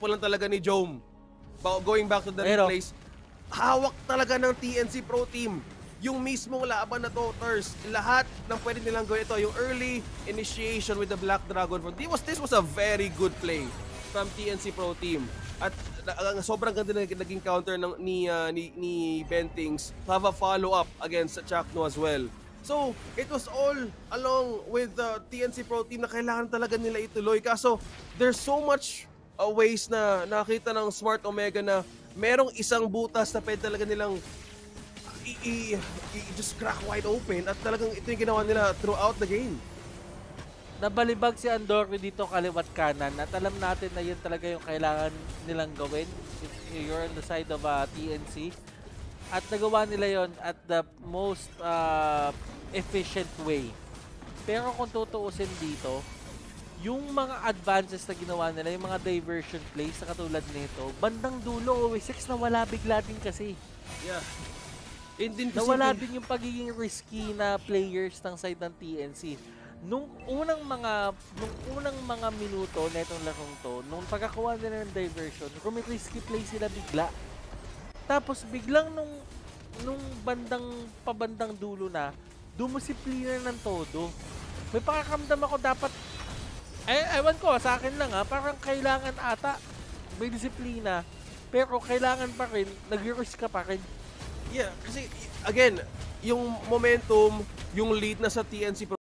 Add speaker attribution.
Speaker 1: example lang talaga ni Jome. Going back to the replays, hawak talaga ng TNC Pro Team yung mismong laban na to, Thurs. Lahat ng pwede nilang gawin ito, yung early initiation with the Black Dragon. This was a very good play from TNC Pro Team. At sobrang ganda na naging counter ni Bentings to have a follow-up against Chakno as well. So, it was all along with the TNC Pro Team na kailangan talaga nila ituloy. Kaso, there's so much ways na nakita ng Smart Omega na merong isang butas na pwede talaga nilang just crack wide open at talagang ito yung ginawa nila throughout the game.
Speaker 2: Nabalibag si Andorre dito kaliwat kanan at alam natin na yun talaga yung kailangan nilang gawin if you're on the side of TNC. At nagawa nila yon at the most efficient way. Pero kung tutuusin dito, yung mga advances na ginawa nila, yung mga diversion plays na katulad nito, bandang dulo, OA6 na wala bigla din kasi.
Speaker 1: Yeah.
Speaker 2: Nawala din yung pagiging risky na players ng side ng TNC. Nung unang mga minuto na itong larong to, nung pagkakuha nila ng diversion, risky play sila bigla. Tapos biglang nung pabandang dulo na, dumisiplina ng todo. May pakakamdam ako dapat, ewan ko, sa akin lang parang kailangan ata may disiplina, pero kailangan pa rin, nag-risk ka pa rin.
Speaker 1: Yeah, kasi again, yung momentum, yung lead na sa TNC